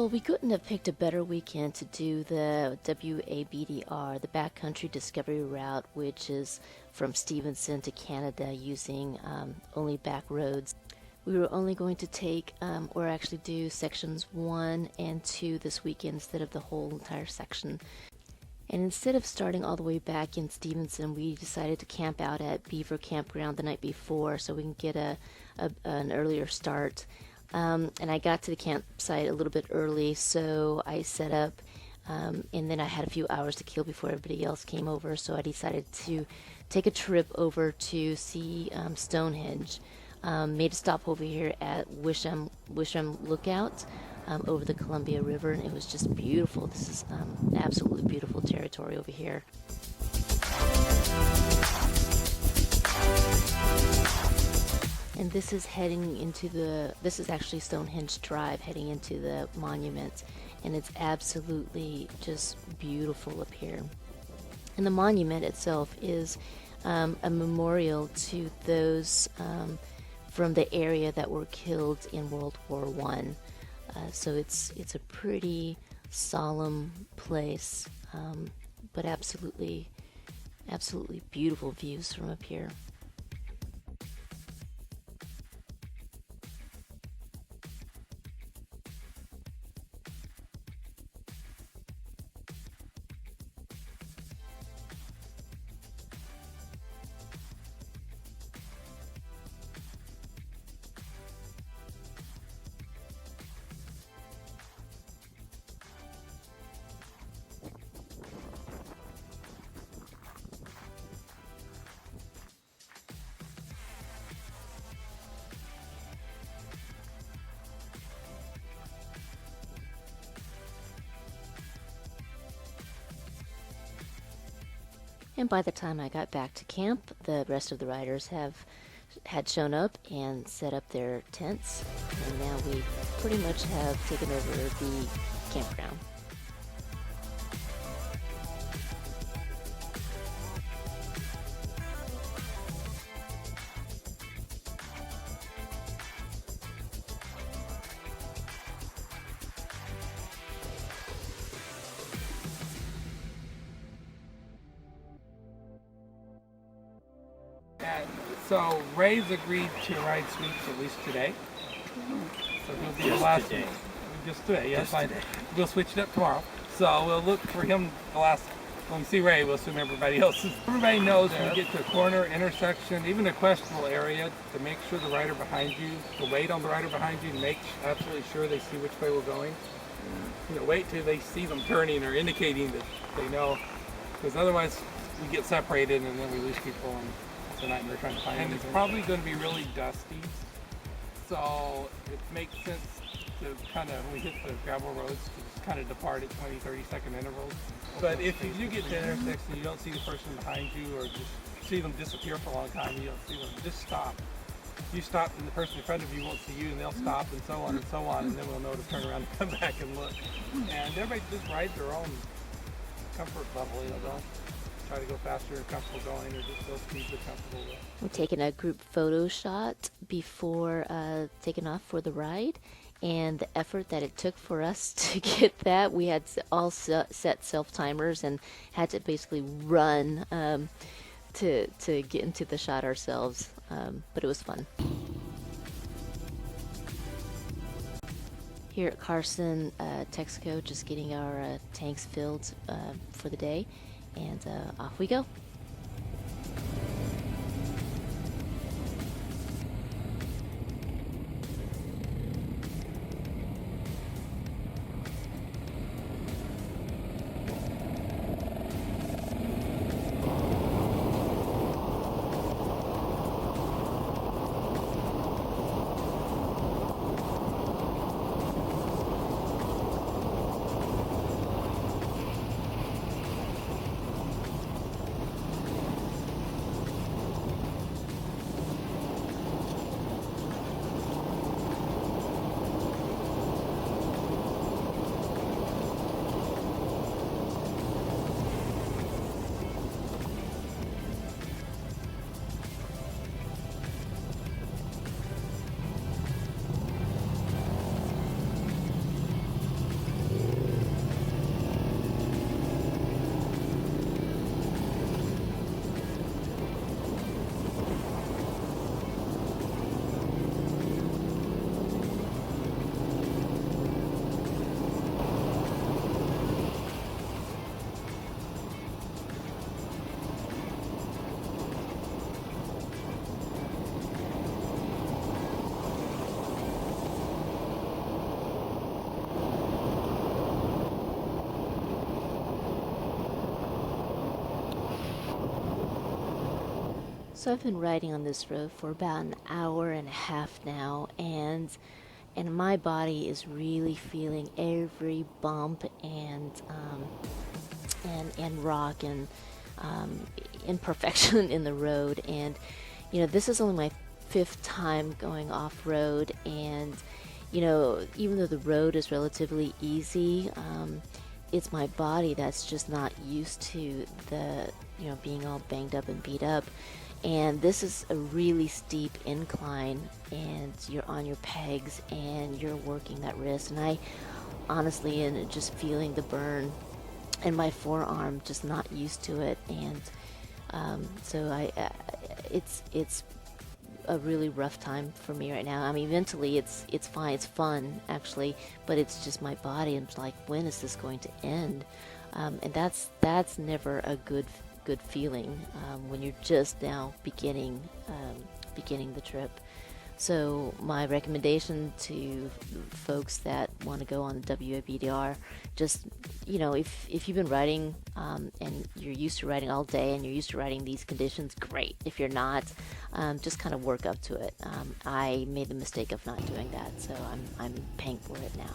Well, we couldn't have picked a better weekend to do the WABDR, the Backcountry Discovery Route, which is from Stevenson to Canada using only back roads. We were only going to take, or actually do sections 1 and 2 this weekend instead of the whole entire section. And instead of starting all the way back in Stevenson, we decided to camp out at Beaver Campground the night before so we can get an earlier start. And I got to the campsite a little bit early, so I set up, and then I had a few hours to kill before everybody else came over, so I decided to take a trip over to see Stonehenge. Made a stop over here at Wisham Lookout over the Columbia River, and it was just beautiful. This is absolutely beautiful territory over here. And this is this is actually Stonehenge Drive heading into the monument, and it's absolutely just beautiful up here. And the monument itself is a memorial to those from the area that were killed in World War I. So it's a pretty solemn place, but absolutely beautiful views from up here. And by the time I got back to camp, the rest of the riders had shown up and set up their tents, and now we pretty much have taken over the campground. So Ray's agreed to ride sweeps at least today. So he'll be the last today. Just today, yes. Just today. We'll switch it up tomorrow. So we'll look for him the last. When we see Ray, we'll assume everybody else is. Everybody knows when you get to a corner, intersection, even a questionable area, to make sure the rider behind you, to wait on the rider behind you, to make absolutely sure they see which way we're going. You know, wait till they see them turning or indicating that they know, because otherwise we get separated and then we lose people. And it's a nightmare trying to find them. And it's probably going to be really dusty, so it makes sense to kind of, when we hit the gravel roads, to just kind of depart at 20, 30-second intervals. But if you do get to an intersection, you don't see the person behind you, or just see them disappear for a long time, you don't see them, just stop. You stop and the person in front of you won't see you, and they'll stop, and so on, and then we'll know to turn around and come back and look. And everybody just rides their own comfort level, you know, don't try to go faster and comfortable going, or just go speed you're comfortable with. We're taking a group photo shot before taking off for the ride, and the effort that it took for us to get that, we had all set self-timers and had to basically run to get into the shot ourselves, but it was fun. Here at Carson, Texaco, just getting our tanks filled for the day, and off we go. So I've been riding on this road for about an hour and a half now, and my body is really feeling every bump and rock and imperfection in the road. And this is only my 5th time going off road, and even though the road is relatively easy, it's my body that's just not used to the being all banged up and beat up. And this is a really steep incline, and you're on your pegs and you're working that wrist, and I honestly and just feeling the burn in my forearm, just not used to it. And so it's a really rough time for me right now. I mean, mentally it's fine, it's fun actually, but it's just my body. I'm like, when is this going to end? And that's never a good feeling when you're just now beginning the trip. So my recommendation to folks that want to go on the WABDR, just if you've been riding and you're used to riding all day and you're used to riding these conditions, great. If you're not, just kind of work up to it. I made the mistake of not doing that, so I'm paying for it now.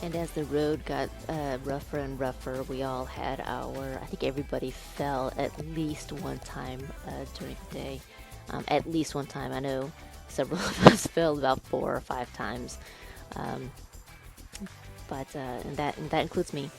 And as the road got rougher and rougher, we all had I think everybody fell at least one time during the day. At least one time. I know several of us fell about 4 or 5 times. And that includes me.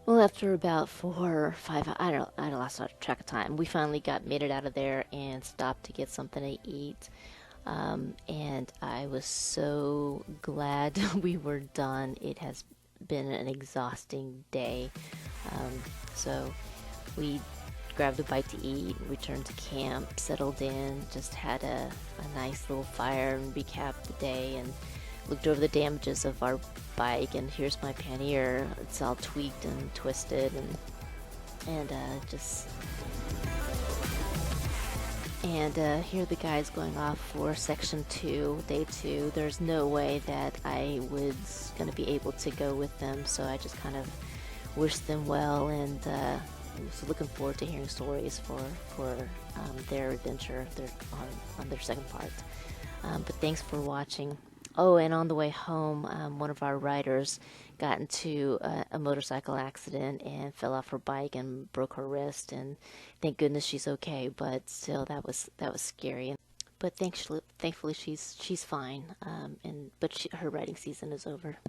Well, after about 4 or 5, I lost track of time. We finally made it out of there and stopped to get something to eat. And I was so glad we were done. It has been an exhausting day. So we grabbed a bite to eat, returned to camp, settled in, just had a nice little fire and recapped the day, and looked over the damages of our bike. And here's my pannier. It's all tweaked and twisted, and here are the guys going off for section 2, day 2. There's no way that I was going to be able to go with them, so I just kind of wished them well, and was looking forward to hearing stories for their adventure on their second part. But thanks for watching. Oh, and on the way home, one of our riders got into a motorcycle accident and fell off her bike and broke her wrist. And thank goodness she's okay. But still, that was scary. But thankfully, she's fine. But her riding season is over.